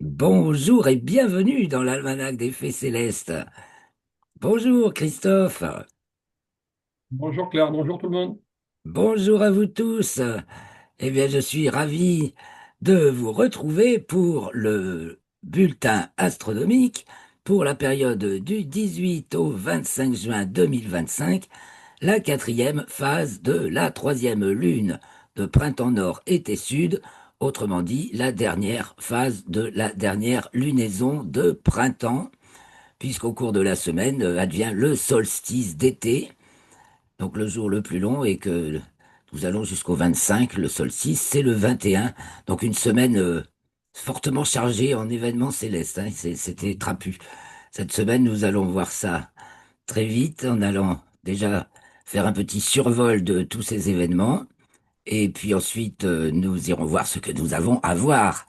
Bonjour et bienvenue dans l'almanach des Fées Célestes. Bonjour Christophe. Bonjour Claire, bonjour tout le monde. Bonjour à vous tous. Eh bien, je suis ravi de vous retrouver pour le bulletin astronomique pour la période du 18 au 25 juin 2025, la quatrième phase de la troisième lune de printemps nord été sud, autrement dit la dernière phase de la dernière lunaison de printemps, puisqu'au cours de la semaine advient le solstice d'été, donc le jour le plus long, et que nous allons jusqu'au 25, le solstice, c'est le 21, donc une semaine fortement chargée en événements célestes, hein. C'était trapu. Cette semaine, nous allons voir ça très vite, en allant déjà faire un petit survol de tous ces événements, et puis ensuite, nous irons voir ce que nous avons à voir,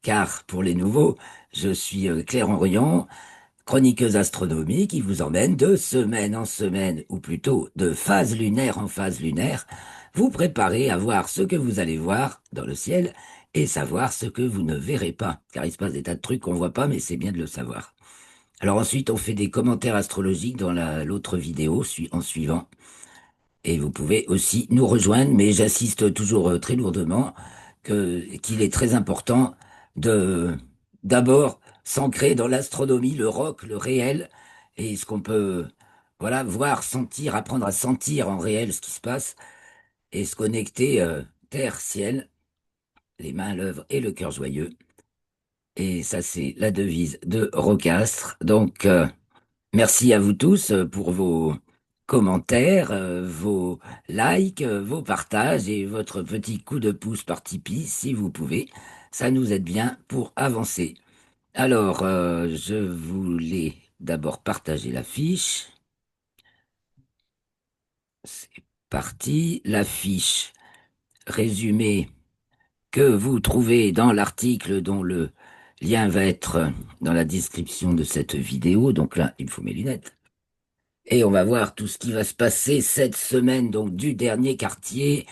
car pour les nouveaux, je suis Claire Henrion, chroniqueuse astronomique qui vous emmène de semaine en semaine, ou plutôt de phase lunaire en phase lunaire, vous préparer à voir ce que vous allez voir dans le ciel et savoir ce que vous ne verrez pas, car il se passe des tas de trucs qu'on voit pas, mais c'est bien de le savoir. Alors ensuite, on fait des commentaires astrologiques dans l'autre vidéo en suivant, et vous pouvez aussi nous rejoindre, mais j'assiste toujours très lourdement qu'il est très important de d'abord s'ancrer dans l'astronomie, le rock, le réel, et ce qu'on peut, voilà, voir, sentir, apprendre à sentir en réel ce qui se passe, et se connecter terre, ciel, les mains à l'œuvre et le cœur joyeux. Et ça, c'est la devise de Rocastre. Donc, merci à vous tous pour vos commentaires, vos likes, vos partages et votre petit coup de pouce par Tipeee, si vous pouvez. Ça nous aide bien pour avancer. Alors, je voulais d'abord partager la fiche. C'est parti. La fiche résumée que vous trouvez dans l'article dont le lien va être dans la description de cette vidéo. Donc là, il faut mes lunettes. Et on va voir tout ce qui va se passer cette semaine, donc du dernier quartier,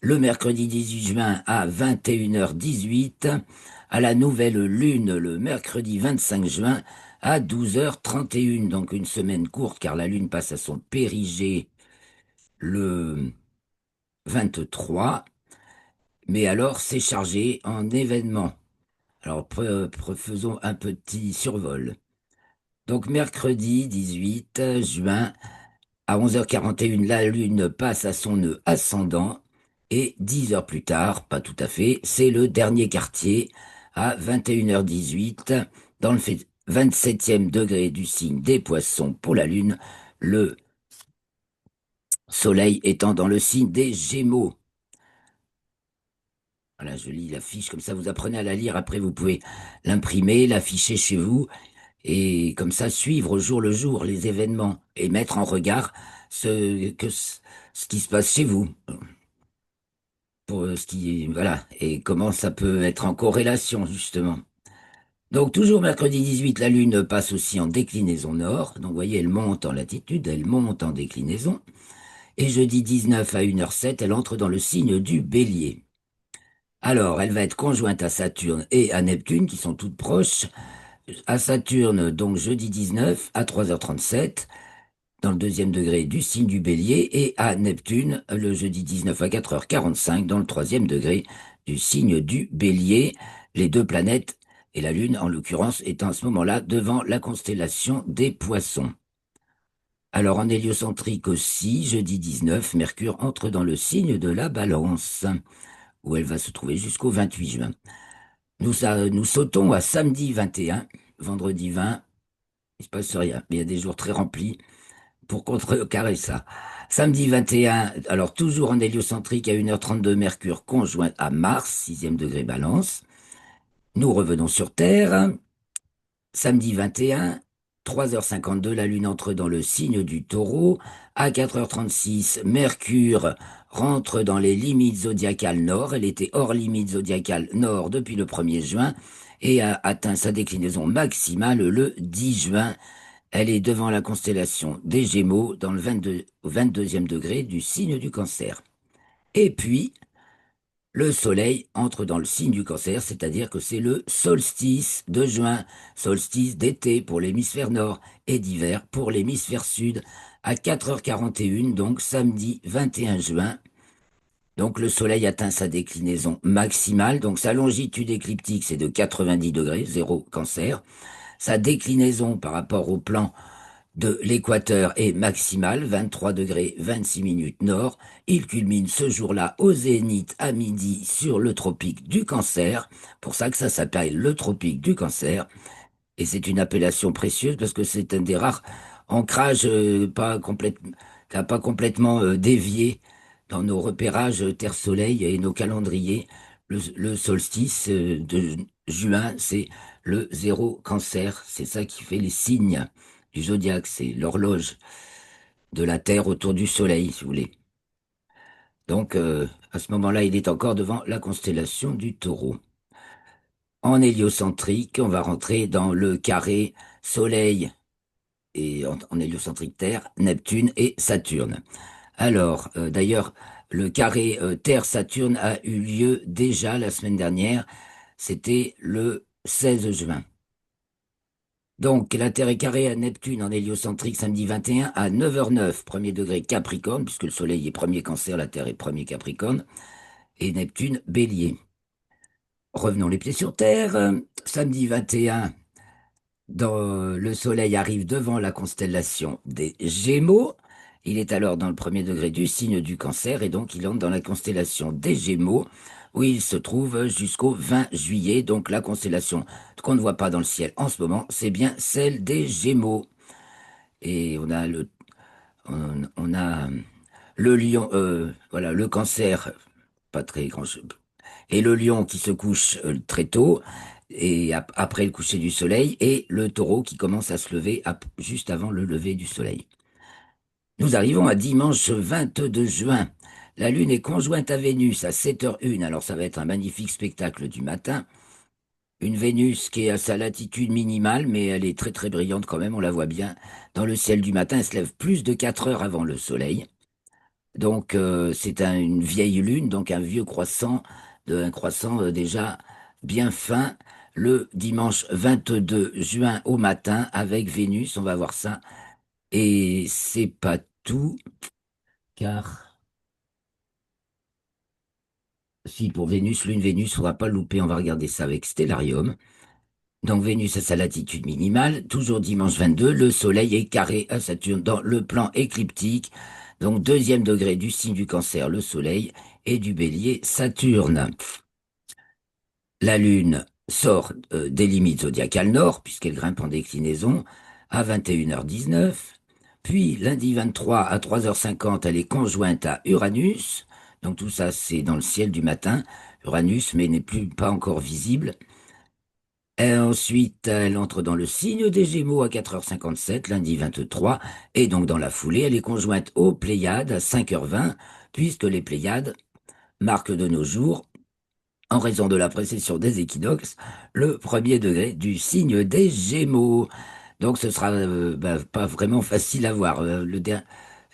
le mercredi 18 juin à 21h18, à la nouvelle lune le mercredi 25 juin à 12h31. Donc une semaine courte car la lune passe à son périgée le 23. Mais alors c'est chargé en événements. Alors faisons un petit survol. Donc mercredi 18 juin à 11h41, la Lune passe à son nœud ascendant et 10 heures plus tard, pas tout à fait, c'est le dernier quartier à 21h18 dans le 27e degré du signe des Poissons pour la Lune, le Soleil étant dans le signe des Gémeaux. Voilà, je lis la fiche, comme ça vous apprenez à la lire, après vous pouvez l'imprimer, l'afficher chez vous, et comme ça suivre au jour le jour les événements et mettre en regard ce qui se passe chez vous, pour ce qui, voilà, et comment ça peut être en corrélation, justement. Donc, toujours mercredi 18, la Lune passe aussi en déclinaison nord. Donc, vous voyez, elle monte en latitude, elle monte en déclinaison. Et jeudi 19 à 1h07, elle entre dans le signe du Bélier. Alors, elle va être conjointe à Saturne et à Neptune, qui sont toutes proches. À Saturne, donc jeudi 19 à 3h37, dans le deuxième degré du signe du Bélier, et à Neptune, le jeudi 19 à 4h45, dans le troisième degré du signe du Bélier. Les deux planètes, et la Lune en l'occurrence, étant à ce moment-là devant la constellation des Poissons. Alors en héliocentrique aussi, jeudi 19, Mercure entre dans le signe de la Balance, où elle va se trouver jusqu'au 28 juin. Nous sautons à samedi 21, vendredi 20, il se passe rien, mais il y a des jours très remplis pour contrecarrer ça. Samedi 21, alors toujours en héliocentrique à 1h32, Mercure conjoint à Mars, 6e degré Balance. Nous revenons sur Terre. Samedi 21, 3h52, la Lune entre dans le signe du Taureau. À 4h36, Mercure rentre dans les limites zodiacales nord. Elle était hors limite zodiacale nord depuis le 1er juin et a atteint sa déclinaison maximale le 10 juin. Elle est devant la constellation des Gémeaux dans le 22, au 22e degré du signe du Cancer. Et puis, le soleil entre dans le signe du cancer, c'est-à-dire que c'est le solstice de juin, solstice d'été pour l'hémisphère nord et d'hiver pour l'hémisphère sud, à 4h41, donc samedi 21 juin. Donc le soleil atteint sa déclinaison maximale, donc sa longitude écliptique c'est de 90 degrés, zéro cancer. Sa déclinaison par rapport au plan de l'équateur est maximale, 23 degrés 26 minutes nord. Il culmine ce jour-là au zénith à midi sur le tropique du Cancer. Pour ça que ça s'appelle le tropique du Cancer. Et c'est une appellation précieuse parce que c'est un des rares ancrages qui n'a pas complètement dévié dans nos repérages Terre-Soleil et nos calendriers. Le solstice de juin, c'est le zéro cancer. C'est ça qui fait les signes du zodiaque. C'est l'horloge de la Terre autour du Soleil, si vous voulez. Donc, à ce moment-là, il est encore devant la constellation du Taureau. En héliocentrique, on va rentrer dans le carré Soleil et en héliocentrique Terre, Neptune et Saturne. Alors, d'ailleurs, le carré Terre-Saturne a eu lieu déjà la semaine dernière, c'était le 16 juin. Donc, la Terre est carrée à Neptune en héliocentrique samedi 21 à 9h09, premier degré Capricorne, puisque le Soleil est premier Cancer, la Terre est premier Capricorne, et Neptune Bélier. Revenons les pieds sur Terre, samedi 21. Le Soleil arrive devant la constellation des Gémeaux. Il est alors dans le premier degré du signe du Cancer et donc il entre dans la constellation des Gémeaux où il se trouve jusqu'au 20 juillet. Donc la constellation qu'on ne voit pas dans le ciel en ce moment, c'est bien celle des Gémeaux. Et on a le lion, voilà, le Cancer, pas très grand, et le lion qui se couche très tôt, et après le coucher du soleil, et le taureau qui commence à se lever juste avant le lever du soleil. Nous arrivons à dimanche 22 juin. La Lune est conjointe à Vénus à 7h01, alors ça va être un magnifique spectacle du matin. Une Vénus qui est à sa latitude minimale, mais elle est très très brillante quand même, on la voit bien. Dans le ciel du matin, elle se lève plus de 4 heures avant le soleil. Donc c'est une vieille lune, donc un vieux croissant, un croissant déjà bien fin, le dimanche 22 juin au matin avec Vénus, on va voir ça. Et c'est pas tout, car si pour Vénus, lune Vénus, faudra pas le louper, on va regarder ça avec Stellarium. Donc Vénus à sa latitude minimale, toujours dimanche 22, le Soleil est carré à Saturne dans le plan écliptique, donc deuxième degré du signe du Cancer, le Soleil, et du Bélier, Saturne. La Lune sort des limites zodiacales nord, puisqu'elle grimpe en déclinaison, à 21h19. Puis lundi 23 à 3h50, elle est conjointe à Uranus. Donc tout ça, c'est dans le ciel du matin. Uranus, mais n'est pas encore visible. Et ensuite, elle entre dans le signe des Gémeaux à 4h57, lundi 23, et donc dans la foulée, elle est conjointe aux Pléiades à 5h20, puisque les Pléiades marquent de nos jours, en raison de la précession des équinoxes, le premier degré du signe des Gémeaux. Donc ce sera pas vraiment facile à voir.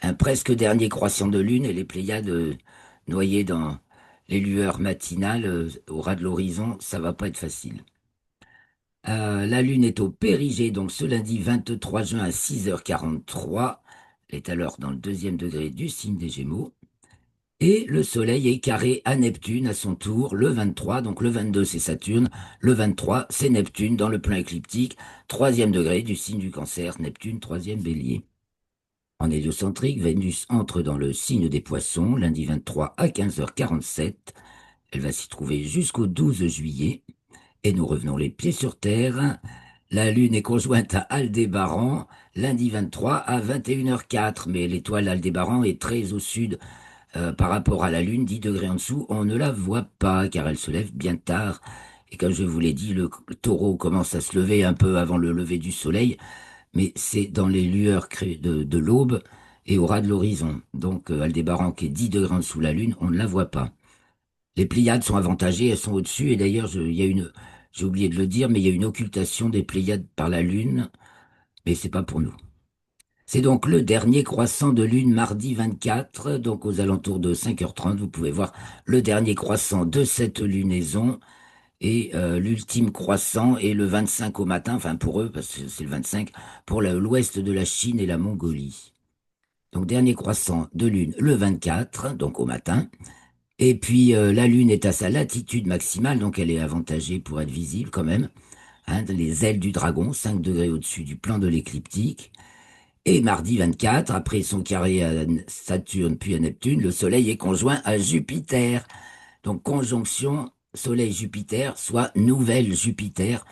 Un presque dernier croissant de lune et les Pléiades noyées dans les lueurs matinales au ras de l'horizon, ça va pas être facile. La Lune est au périgée, donc ce lundi 23 juin à 6h43. Elle est alors dans le deuxième degré du signe des Gémeaux. Et le Soleil est carré à Neptune à son tour le 23, donc le 22 c'est Saturne, le 23 c'est Neptune dans le plan écliptique, troisième degré du signe du Cancer, Neptune, troisième Bélier. En héliocentrique, Vénus entre dans le signe des Poissons lundi 23 à 15h47. Elle va s'y trouver jusqu'au 12 juillet. Et nous revenons les pieds sur terre. La Lune est conjointe à Aldébaran, lundi 23 à 21h04, mais l'étoile Aldébaran est très au sud par rapport à la Lune, 10 degrés en dessous. On ne la voit pas car elle se lève bien tard. Et comme je vous l'ai dit, le taureau commence à se lever un peu avant le lever du soleil, mais c'est dans les lueurs de l'aube et au ras de l'horizon. Donc Aldébaran qui est 10 degrés en dessous de la Lune, on ne la voit pas. Les Pléiades sont avantagées, elles sont au-dessus, et d'ailleurs, j'ai oublié de le dire, mais il y a une occultation des Pléiades par la Lune, mais c'est pas pour nous. C'est donc le dernier croissant de lune mardi 24, donc aux alentours de 5h30, vous pouvez voir le dernier croissant de cette lunaison et l'ultime croissant est le 25 au matin, enfin pour eux, parce que c'est le 25, pour l'ouest de la Chine et la Mongolie. Donc dernier croissant de lune le 24, donc au matin. Et puis la lune est à sa latitude maximale, donc elle est avantagée pour être visible quand même. Hein, les ailes du dragon, 5 degrés au-dessus du plan de l'écliptique. Et mardi 24, après son carré à Saturne puis à Neptune, le Soleil est conjoint à Jupiter. Donc conjonction Soleil-Jupiter, soit nouvelle Jupiter.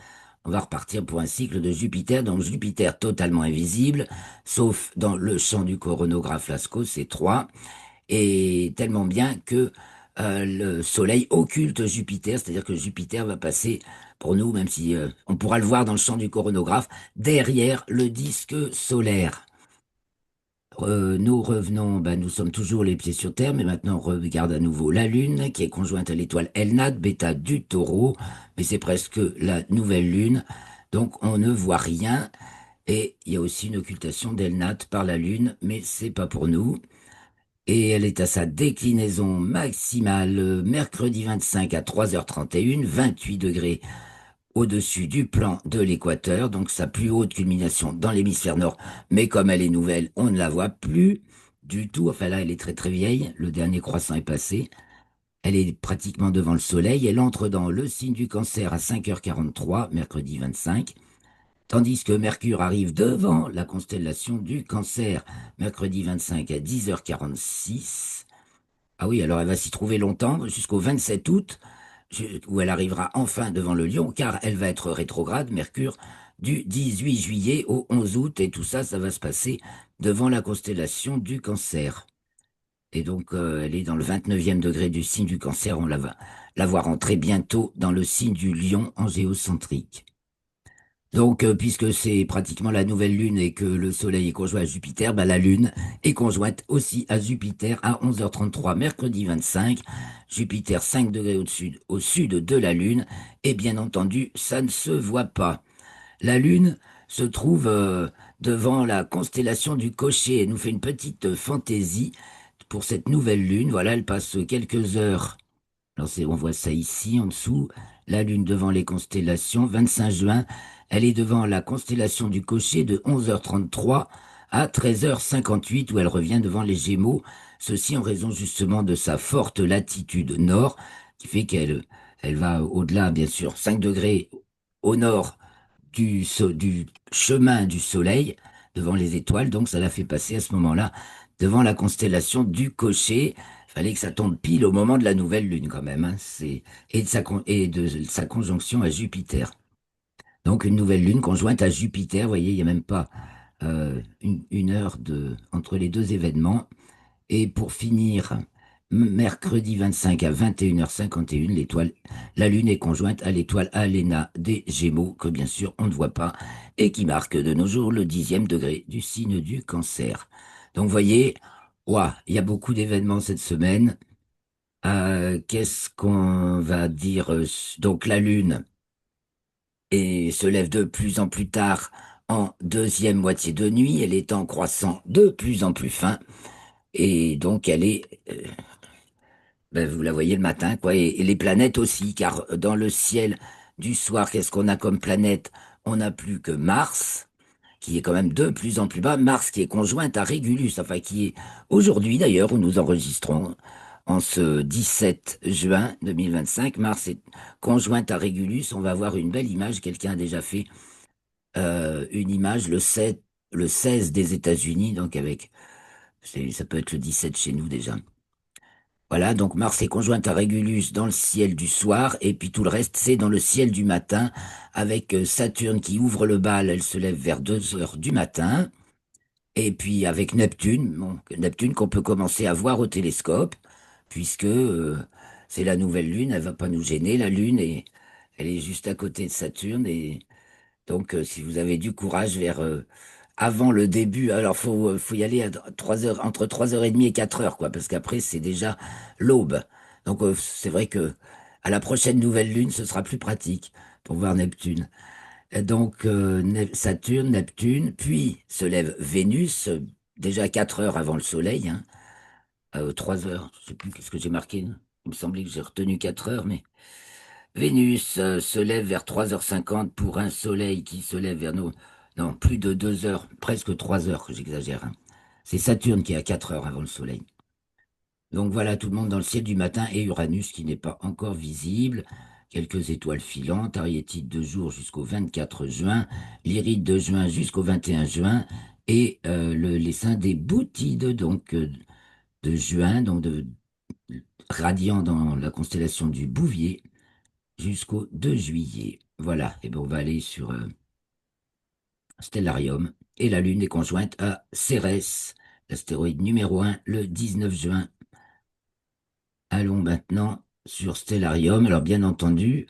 On va repartir pour un cycle de Jupiter, donc Jupiter totalement invisible, sauf dans le champ du coronographe Lascaux, c'est 3, et tellement bien que le Soleil occulte Jupiter, c'est-à-dire que Jupiter va passer, pour nous, même si on pourra le voir dans le champ du coronographe, derrière le disque solaire. Nous revenons, ben, nous sommes toujours les pieds sur terre, mais maintenant on regarde à nouveau la Lune, qui est conjointe à l'étoile Elnat, bêta du Taureau, mais c'est presque la nouvelle Lune, donc on ne voit rien, et il y a aussi une occultation d'Elnat par la Lune, mais c'est pas pour nous. Et elle est à sa déclinaison maximale mercredi 25 à 3h31, 28 degrés au-dessus du plan de l'équateur, donc sa plus haute culmination dans l'hémisphère nord. Mais comme elle est nouvelle, on ne la voit plus du tout. Enfin là, elle est très très vieille. Le dernier croissant est passé. Elle est pratiquement devant le soleil. Elle entre dans le signe du cancer à 5h43, mercredi 25. Tandis que Mercure arrive devant la constellation du cancer, mercredi 25 à 10h46. Ah oui, alors elle va s'y trouver longtemps, jusqu'au 27 août, où elle arrivera enfin devant le Lion, car elle va être rétrograde, Mercure, du 18 juillet au 11 août, et tout ça, ça va se passer devant la constellation du Cancer. Et donc, elle est dans le 29e degré du signe du Cancer, on va la voir rentrer bientôt dans le signe du Lion en géocentrique. Donc, puisque c'est pratiquement la nouvelle lune et que le Soleil est conjoint à Jupiter, bah, la lune est conjointe aussi à Jupiter à 11h33, mercredi 25. Jupiter 5 degrés au sud de la lune. Et bien entendu, ça ne se voit pas. La lune se trouve devant la constellation du Cocher et nous fait une petite fantaisie pour cette nouvelle lune. Voilà, elle passe quelques heures. Alors on voit ça ici en dessous, la Lune devant les constellations, 25 juin, elle est devant la constellation du Cocher de 11h33 à 13h58 où elle revient devant les Gémeaux, ceci en raison justement de sa forte latitude nord, qui fait qu'elle va au-delà, bien sûr, 5 degrés au nord du chemin du Soleil, devant les étoiles, donc ça la fait passer à ce moment-là devant la constellation du Cocher. Fallait que ça tombe pile au moment de la nouvelle lune quand même, hein. Et de sa conjonction à Jupiter. Donc une nouvelle lune conjointe à Jupiter, vous voyez, il n'y a même pas une heure entre les deux événements. Et pour finir, mercredi 25 à 21h51, la lune est conjointe à l'étoile Alena des Gémeaux, que bien sûr on ne voit pas, et qui marque de nos jours le 10e degré du signe du Cancer. Donc vous voyez, ouah, il y a beaucoup d'événements cette semaine. Qu'est-ce qu'on va dire? Donc la Lune se lève de plus en plus tard en deuxième moitié de nuit. Elle est en croissant de plus en plus fin. Et donc elle est, ben, vous la voyez le matin, quoi. Et les planètes aussi, car dans le ciel du soir, qu'est-ce qu'on a comme planète? On n'a plus que Mars, qui est quand même de plus en plus bas. Mars qui est conjointe à Régulus, enfin qui est aujourd'hui d'ailleurs, où nous enregistrons en ce 17 juin 2025. Mars est conjointe à Régulus. On va avoir une belle image. Quelqu'un a déjà fait une image le 16 des États-Unis, donc ça peut être le 17 chez nous déjà. Voilà, donc Mars est conjointe à Régulus dans le ciel du soir, et puis tout le reste, c'est dans le ciel du matin, avec Saturne qui ouvre le bal, elle se lève vers 2 heures du matin, et puis avec Neptune, bon, Neptune qu'on peut commencer à voir au télescope, puisque c'est la nouvelle Lune, elle va pas nous gêner, la Lune, et elle est juste à côté de Saturne, et donc si vous avez du courage vers avant le début, alors faut y aller à 3 heures, entre 3h30 et 4 heures, quoi, parce qu'après c'est déjà l'aube. Donc c'est vrai que à la prochaine nouvelle Lune, ce sera plus pratique pour voir Neptune. Et donc, Saturne, Neptune, puis se lève Vénus, déjà 4 heures avant le Soleil, hein, 3 heures, je sais plus qu'est-ce que j'ai marqué. Il me semblait que j'ai retenu 4 heures, mais Vénus se lève vers 3h50 pour un Soleil qui se lève vers nos... Non, plus de 2 heures, presque 3 heures, que j'exagère, hein. C'est Saturne qui est à 4 heures avant le Soleil. Donc voilà tout le monde dans le ciel du matin et Uranus qui n'est pas encore visible. Quelques étoiles filantes, Ariétide de jour jusqu'au 24 juin, Lyrite de juin jusqu'au 21 juin et l'essaim des Boutides donc de juin, donc radiant dans la constellation du Bouvier jusqu'au 2 juillet. Voilà, et ben on va aller sur Stellarium et la Lune est conjointe à Cérès, l'astéroïde numéro 1, le 19 juin. Allons maintenant sur Stellarium. Alors bien entendu,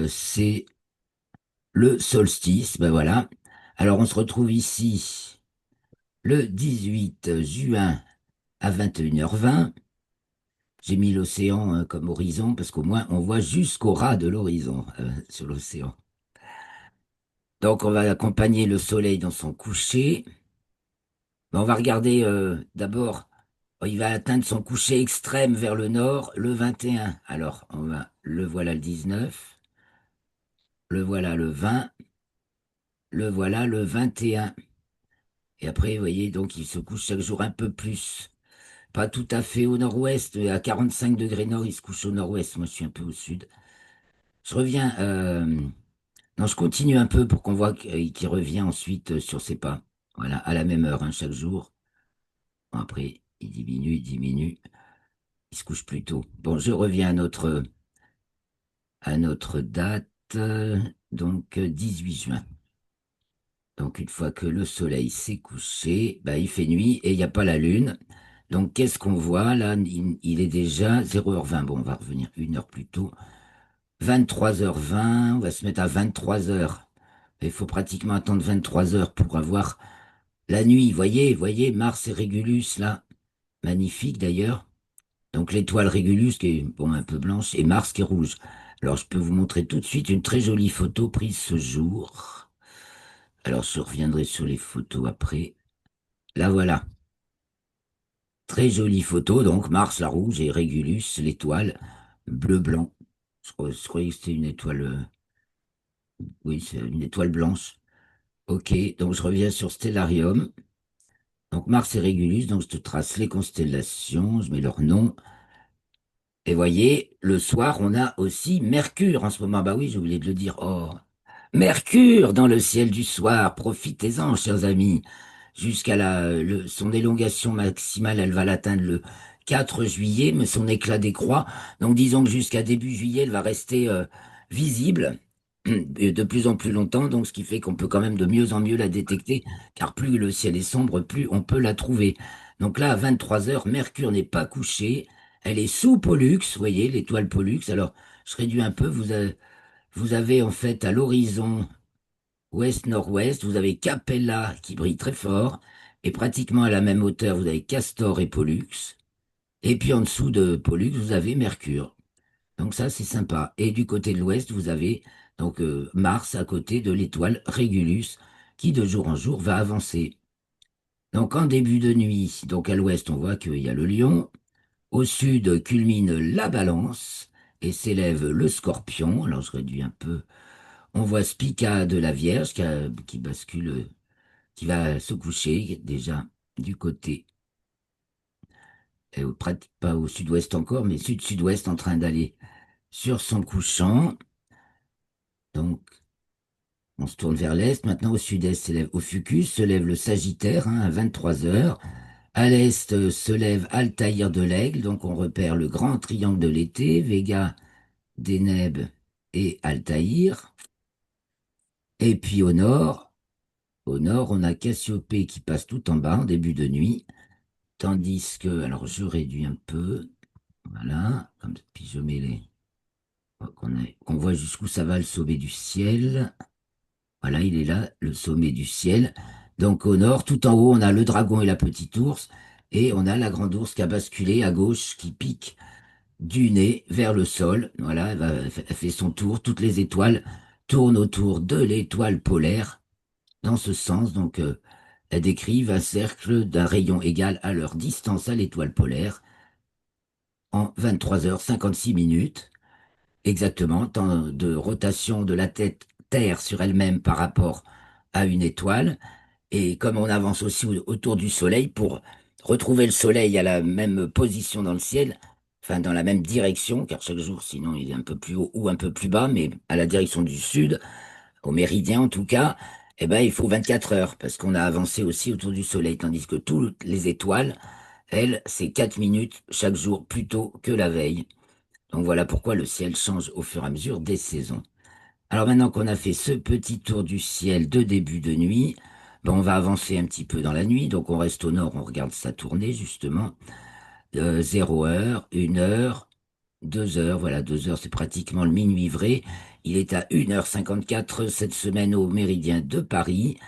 c'est le solstice. Ben voilà. Alors on se retrouve ici le 18 juin à 21h20. J'ai mis l'océan comme horizon parce qu'au moins on voit jusqu'au ras de l'horizon sur l'océan. Donc on va accompagner le soleil dans son coucher. Ben, on va regarder d'abord, il va atteindre son coucher extrême vers le nord le 21. Alors le voilà le 19. Le voilà le 20, le voilà le 21. Et après, vous voyez, donc il se couche chaque jour un peu plus. Pas tout à fait au nord-ouest, à 45 degrés nord, il se couche au nord-ouest. Moi, je suis un peu au sud. Je reviens. Non, je continue un peu pour qu'on voit qu'il revient ensuite sur ses pas. Voilà, à la même heure, hein, chaque jour. Bon, après, il diminue, il diminue. Il se couche plus tôt. Bon, je reviens à notre date, donc 18 juin. Donc une fois que le soleil s'est couché, bah, il fait nuit et il n'y a pas la lune. Donc qu'est-ce qu'on voit là? Il est déjà 0h20. Bon, on va revenir 1 heure plus tôt. 23h20, on va se mettre à 23 heures. Il faut pratiquement attendre 23 heures pour avoir la nuit. Voyez, Mars et Régulus là. Magnifique d'ailleurs. Donc l'étoile Régulus qui est bon, un peu blanche et Mars qui est rouge. Alors je peux vous montrer tout de suite une très jolie photo prise ce jour. Alors je reviendrai sur les photos après. La voilà. Très jolie photo, donc Mars la rouge et Régulus, l'étoile bleu-blanc. Je croyais que c'était une étoile. Oui, c'est une étoile blanche. Ok, donc je reviens sur Stellarium. Donc Mars et Régulus, donc je te trace les constellations, je mets leur nom. Et voyez, le soir, on a aussi Mercure en ce moment. Bah oui, j'ai oublié de le dire. Oh, Mercure dans le ciel du soir. Profitez-en, chers amis. Jusqu'à son élongation maximale, elle va l'atteindre le 4 juillet, mais son éclat décroît. Donc disons que jusqu'à début juillet, elle va rester visible de plus en plus longtemps. Donc ce qui fait qu'on peut quand même de mieux en mieux la détecter, car plus le ciel est sombre, plus on peut la trouver. Donc là, à 23 heures, Mercure n'est pas couché. Elle est sous Pollux, vous voyez, l'étoile Pollux. Alors, je réduis un peu. Vous avez en fait à l'horizon ouest-nord-ouest, vous avez Capella qui brille très fort, et pratiquement à la même hauteur, vous avez Castor et Pollux. Et puis en dessous de Pollux, vous avez Mercure. Donc ça, c'est sympa. Et du côté de l'ouest, vous avez donc Mars à côté de l'étoile Régulus, qui de jour en jour va avancer. Donc en début de nuit, donc à l'ouest, on voit qu'il y a le Lion. Au sud culmine la Balance et s'élève le Scorpion. Alors je réduis un peu. On voit Spica de la Vierge qui bascule, qui va se coucher déjà du côté, pas au sud-ouest encore, mais sud-sud-ouest en train d'aller sur son couchant. Donc on se tourne vers l'est. Maintenant au sud-est s'élève Ophiuchus, se lève le Sagittaire hein, à 23 heures. À l'est se lève Altaïr de l'Aigle, donc on repère le grand triangle de l'été, Vega, Deneb et Altaïr. Et puis au nord, on a Cassiopée qui passe tout en bas en début de nuit, tandis que, alors je réduis un peu, voilà, puis je mets qu'on voit jusqu'où ça va le sommet du ciel. Voilà, il est là, le sommet du ciel. Donc au nord, tout en haut, on a le dragon et la petite ours, et on a la grande ours qui a basculé à gauche, qui pique du nez vers le sol. Voilà, elle fait son tour, toutes les étoiles tourne autour de l'étoile polaire dans ce sens. Donc, elles décrivent un cercle d'un rayon égal à leur distance à l'étoile polaire en 23h56 minutes. Exactement, temps de rotation de la tête Terre sur elle-même par rapport à une étoile. Et comme on avance aussi autour du Soleil, pour retrouver le Soleil à la même position dans le ciel, enfin dans la même direction, car chaque jour, sinon il est un peu plus haut ou un peu plus bas, mais à la direction du sud, au méridien en tout cas, eh ben, il faut 24 heures, parce qu'on a avancé aussi autour du Soleil, tandis que toutes les étoiles, elles, c'est 4 minutes chaque jour plus tôt que la veille. Donc voilà pourquoi le ciel change au fur et à mesure des saisons. Alors maintenant qu'on a fait ce petit tour du ciel de début de nuit, ben on va avancer un petit peu dans la nuit. Donc on reste au nord, on regarde sa tournée justement. 0 heure, 1 heure, 2 heures. Voilà, 2 heures, c'est pratiquement le minuit vrai. Il est à 1h54 cette semaine au méridien de Paris.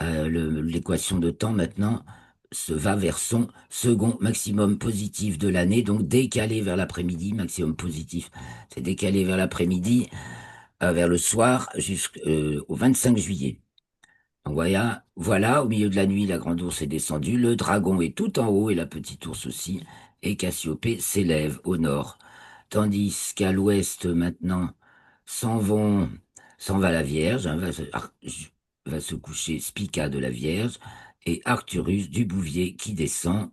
L'équation de temps maintenant se va vers son second maximum positif de l'année, donc décalé vers l'après-midi, maximum positif, c'est décalé vers l'après-midi, vers le soir jusqu'au 25 juillet. Donc voilà, au milieu de la nuit, la grande ours est descendue, le dragon est tout en haut et la petite ours aussi, et Cassiopée s'élève au nord. Tandis qu'à l'ouest, maintenant, s'en vont, s'en va la Vierge, hein, va se coucher Spica de la Vierge, et Arcturus du Bouvier qui descend,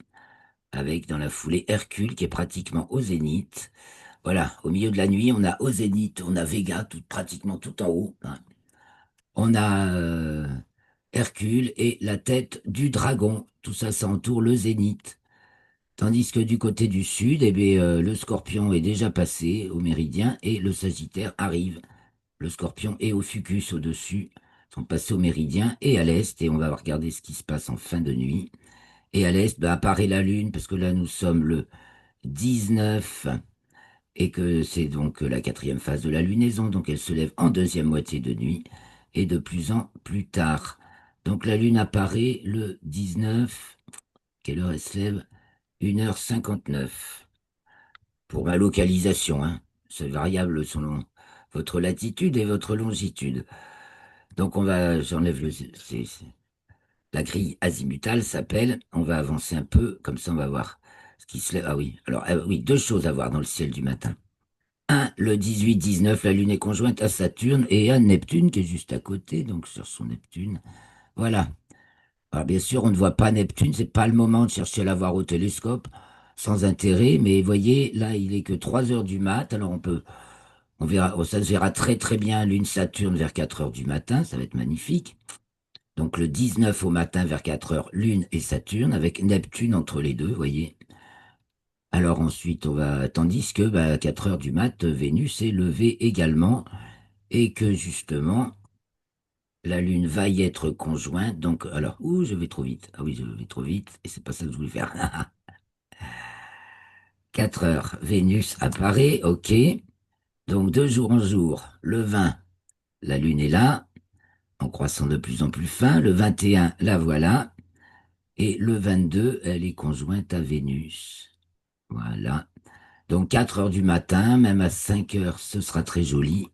avec dans la foulée Hercule qui est pratiquement au zénith. Voilà, au milieu de la nuit, on a au zénith, on a Vega pratiquement tout en haut, hein. On a Hercule et la tête du dragon. Tout ça, ça entoure le zénith. Tandis que du côté du sud, eh bien, le scorpion est déjà passé au méridien et le sagittaire arrive. Le scorpion et Ophiuchus au-dessus sont passés au méridien et à l'est. Et on va regarder ce qui se passe en fin de nuit. Et à l'est, bah, apparaît la lune, parce que là, nous sommes le 19 et que c'est donc la quatrième phase de la lunaison, donc elle se lève en deuxième moitié de nuit et de plus en plus tard. Donc la lune apparaît le 19, quelle heure elle se lève? 1h59. Pour ma localisation, hein. C'est variable selon votre latitude et votre longitude. Donc j'enlève la grille azimutale s'appelle, on va avancer un peu, comme ça on va voir ce qui se lève. Ah oui, alors oui, deux choses à voir dans le ciel du matin. Un, le 18-19, la Lune est conjointe à Saturne et à Neptune qui est juste à côté, donc sur son Neptune. Voilà. Alors bien sûr, on ne voit pas Neptune, c'est pas le moment de chercher à la voir au télescope, sans intérêt, mais voyez, là, il est que 3 heures du mat, alors on verra, ça se verra très très bien Lune Saturne vers 4 heures du matin, ça va être magnifique. Donc le 19 au matin vers 4 heures, Lune et Saturne, avec Neptune entre les deux, voyez. Alors ensuite, tandis que bah, à 4 heures du mat, Vénus est levée également, et que justement, la Lune va y être conjointe. Donc, alors, ouh, je vais trop vite. Ah oui, je vais trop vite, et c'est pas ça que je voulais faire. 4 heures, Vénus apparaît, ok. Donc, de jour en jour, le 20, la Lune est là, en croissant de plus en plus fin. Le 21, la voilà. Et le 22, elle est conjointe à Vénus. Voilà. Donc 4 heures du matin, même à 5 heures, ce sera très joli.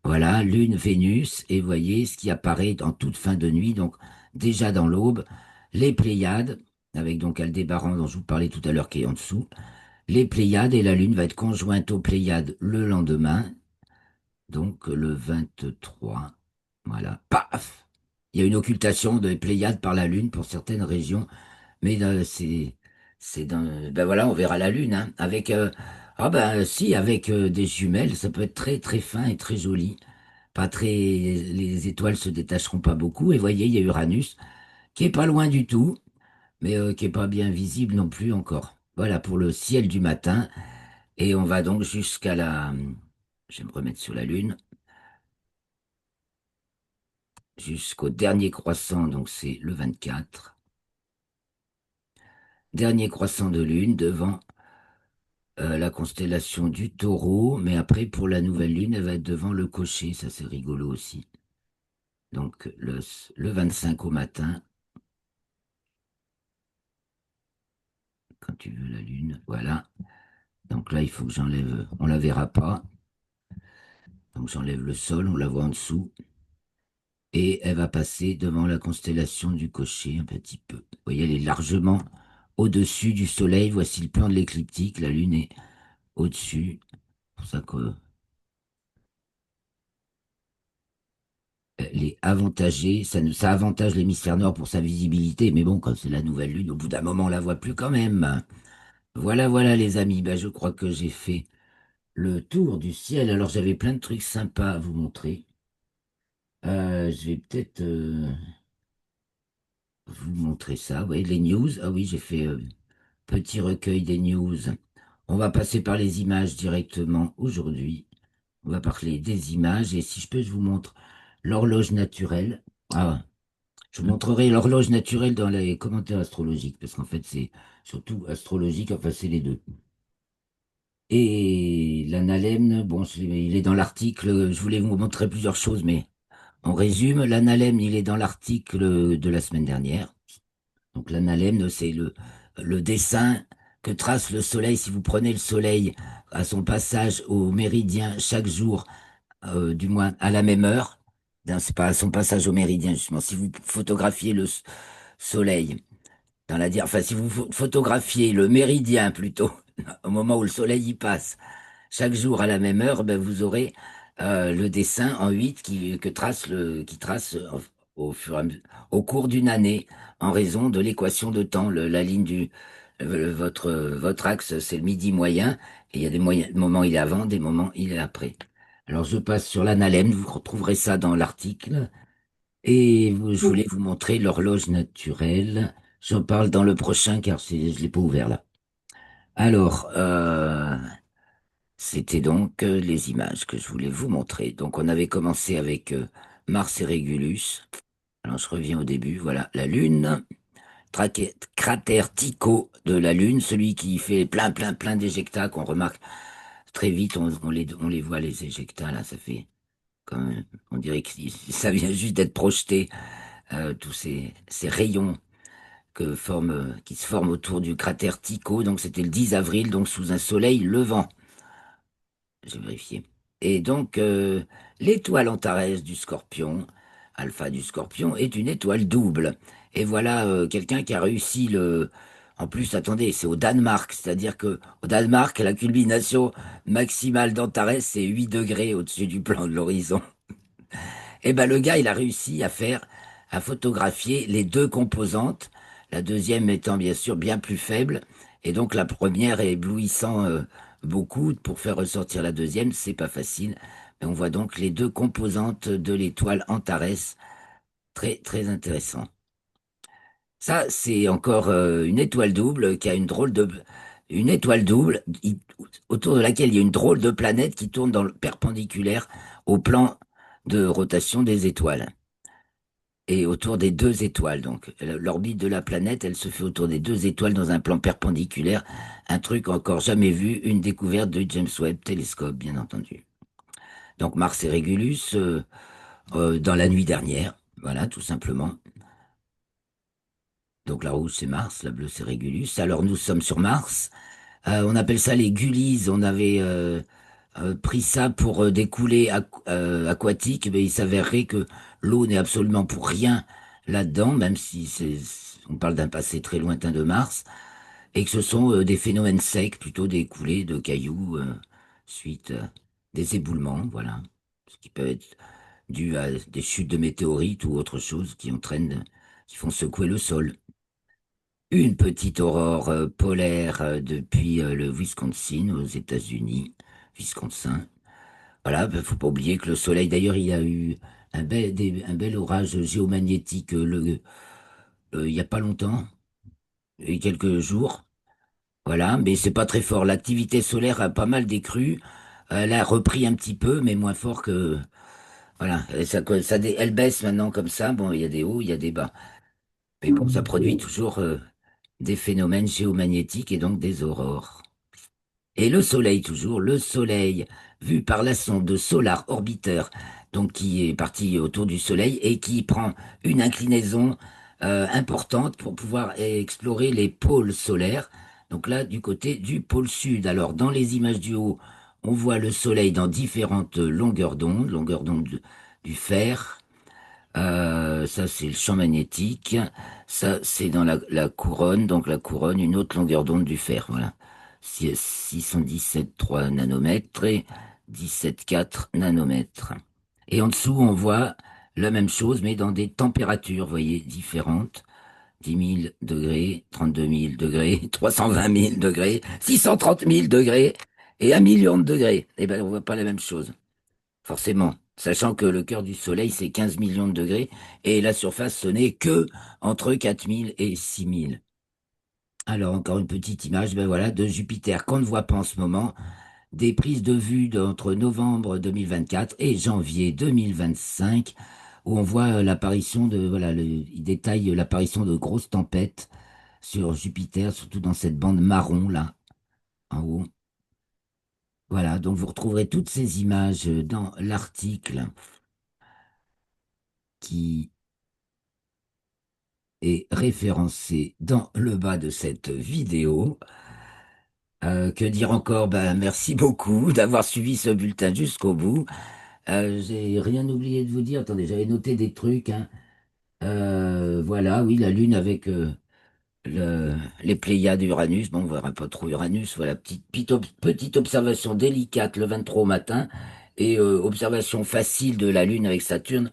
Voilà, Lune, Vénus, et voyez ce qui apparaît en toute fin de nuit, donc déjà dans l'aube, les Pléiades, avec donc Aldébaran dont je vous parlais tout à l'heure qui est en dessous, les Pléiades et la Lune va être conjointe aux Pléiades le lendemain, donc le 23. Voilà, paf! Il y a une occultation des Pléiades par la Lune pour certaines régions, mais c'est dans, ben voilà, on verra la Lune, hein, avec, ah ben si, avec des jumelles, ça peut être très très fin et très joli. Pas très, les étoiles se détacheront pas beaucoup. Et voyez, il y a Uranus qui est pas loin du tout, mais qui est pas bien visible non plus encore. Voilà pour le ciel du matin. Et on va donc jusqu'à je vais me remettre sur la Lune, jusqu'au dernier croissant, donc c'est le 24. Dernier croissant de Lune devant la constellation du Taureau, mais après pour la nouvelle Lune, elle va être devant le Cocher, ça c'est rigolo aussi. Donc le 25 au matin, quand tu veux la Lune, voilà. Donc là, il faut que j'enlève, on la verra pas. Donc j'enlève le sol, on la voit en dessous. Et elle va passer devant la constellation du Cocher un petit peu. Vous voyez, elle est largement au-dessus du Soleil. Voici le plan de l'écliptique. La Lune est au-dessus. C'est pour ça qu'elle est avantagée. Ça avantage l'hémisphère nord pour sa visibilité. Mais bon, quand c'est la nouvelle Lune, au bout d'un moment, on la voit plus quand même. Voilà, voilà, les amis. Ben, je crois que j'ai fait le tour du ciel. Alors, j'avais plein de trucs sympas à vous montrer. Je vais peut-être vous montrer ça. Oui, les news. Ah oui, j'ai fait petit recueil des news. On va passer par les images directement aujourd'hui. On va parler des images et si je peux, je vous montre l'horloge naturelle. Ah, je vous montrerai l'horloge naturelle dans les commentaires astrologiques parce qu'en fait, c'est surtout astrologique, enfin, c'est les deux. Et l'analène, bon, il est dans l'article. Je voulais vous montrer plusieurs choses, mais on résume. L'analène, il est dans l'article de la semaine dernière. Donc l'analène, c'est le dessin que trace le Soleil. Si vous prenez le Soleil à son passage au méridien chaque jour, du moins à la même heure, non, c'est pas à son passage au méridien justement. Si vous photographiez le Soleil enfin si vous photographiez le méridien plutôt, au moment où le Soleil y passe, chaque jour à la même heure, ben, vous aurez le dessin en 8 qui trace au fur et à au cours d'une année en raison de l'équation de temps. La ligne votre axe, c'est le midi moyen et il y a des moments il est avant, des moments il est après. Alors je passe sur l'analème, vous retrouverez ça dans l'article et je voulais vous montrer l'horloge naturelle. J'en parle dans le prochain car je l'ai pas ouvert là. Alors, c'était donc les images que je voulais vous montrer. Donc on avait commencé avec Mars et Régulus. Alors je reviens au début. Voilà, la Lune, cratère Tycho de la Lune, celui qui fait plein, plein, plein d'éjectats qu'on remarque très vite. On les voit les éjectats là, ça fait comme on dirait que ça vient juste d'être projeté. Tous ces rayons qui se forment autour du cratère Tycho. Donc c'était le 10 avril, donc sous un soleil levant. J'ai vérifié. Et donc, l'étoile Antares du Scorpion, Alpha du Scorpion, est une étoile double. Et voilà quelqu'un qui a réussi le. En plus, attendez, c'est au Danemark, c'est-à-dire que au Danemark, la culmination maximale d'Antares, c'est 8 degrés au-dessus du plan de l'horizon. Et ben le gars, il a réussi à photographier les deux composantes, la deuxième étant bien sûr bien plus faible, et donc la première est éblouissant beaucoup. Pour faire ressortir la deuxième, c'est pas facile. Mais on voit donc les deux composantes de l'étoile Antares, très très intéressant. Ça, c'est encore une étoile double qui a une étoile double autour de laquelle il y a une drôle de planète qui tourne dans le perpendiculaire au plan de rotation des étoiles et autour des deux étoiles. Donc, l'orbite de la planète, elle se fait autour des deux étoiles dans un plan perpendiculaire. Un truc encore jamais vu, une découverte de James Webb Télescope, bien entendu. Donc, Mars et Régulus, dans la nuit dernière. Voilà, tout simplement. Donc, la rouge, c'est Mars, la bleue, c'est Régulus. Alors, nous sommes sur Mars. On appelle ça les Gullies. On avait pris ça pour des coulées aquatiques, mais il s'avérerait que l'eau n'est absolument pour rien là-dedans, même si on parle d'un passé très lointain de Mars, et que ce sont des phénomènes secs, plutôt des coulées de cailloux suite à des éboulements, voilà, ce qui peut être dû à des chutes de météorites ou autre chose qui font secouer le sol. Une petite aurore polaire depuis le Wisconsin aux États-Unis, Wisconsin. Voilà, faut pas oublier que le Soleil, d'ailleurs, il y a eu un bel orage géomagnétique il y a pas longtemps, il y a quelques jours. Voilà, mais c'est pas très fort. L'activité solaire a pas mal décru. Elle a repris un petit peu, mais moins fort que. Voilà, et elle baisse maintenant comme ça. Bon, il y a des hauts, il y a des bas. Mais bon, ça produit toujours des phénomènes géomagnétiques et donc des aurores. Et le Soleil toujours, le Soleil vu par la sonde Solar Orbiter, donc qui est partie autour du Soleil et qui prend une inclinaison importante pour pouvoir explorer les pôles solaires. Donc là, du côté du pôle sud. Alors dans les images du haut, on voit le Soleil dans différentes longueurs d'onde du fer. Ça, c'est le champ magnétique. Ça, c'est dans la couronne. Donc la couronne, une autre longueur d'onde du fer. Voilà. 617,3 nanomètres et 17,4 nanomètres. Et en dessous, on voit la même chose, mais dans des températures, vous voyez, différentes. 10 000 degrés, 32 000 degrés, 320 000 degrés, 630 000 degrés et 1 million de degrés. Eh ben, on voit pas la même chose, forcément. Sachant que le cœur du Soleil, c'est 15 millions de degrés et la surface, ce n'est que entre 4 000 et 6 000. Alors, encore une petite image, ben voilà, de Jupiter qu'on ne voit pas en ce moment. Des prises de vue entre novembre 2024 et janvier 2025, où on voit l'apparition de, voilà, il détaille l'apparition de grosses tempêtes sur Jupiter, surtout dans cette bande marron là, en haut. Voilà, donc vous retrouverez toutes ces images dans l'article qui est référencé dans le bas de cette vidéo. Que dire encore? Ben, merci beaucoup d'avoir suivi ce bulletin jusqu'au bout. J'ai rien oublié de vous dire. Attendez, j'avais noté des trucs, hein. Voilà, oui, la Lune avec les Pléiades d'Uranus. Bon, on verra pas trop Uranus. Voilà, petite observation délicate le 23 au matin et observation facile de la Lune avec Saturne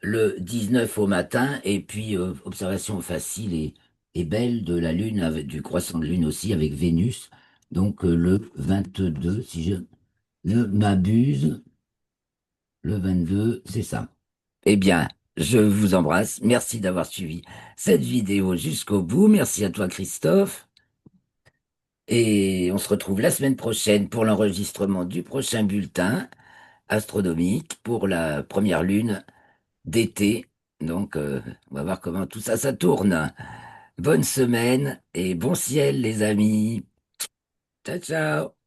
le 19 au matin. Et puis observation facile et belle de la Lune, du croissant de Lune aussi avec Vénus. Donc le 22, si je ne m'abuse, le 22, c'est ça. Eh bien, je vous embrasse. Merci d'avoir suivi cette vidéo jusqu'au bout. Merci à toi, Christophe. Et on se retrouve la semaine prochaine pour l'enregistrement du prochain bulletin astronomique pour la première lune d'été. Donc, on va voir comment tout ça, ça tourne. Bonne semaine et bon ciel, les amis. Ciao, ciao.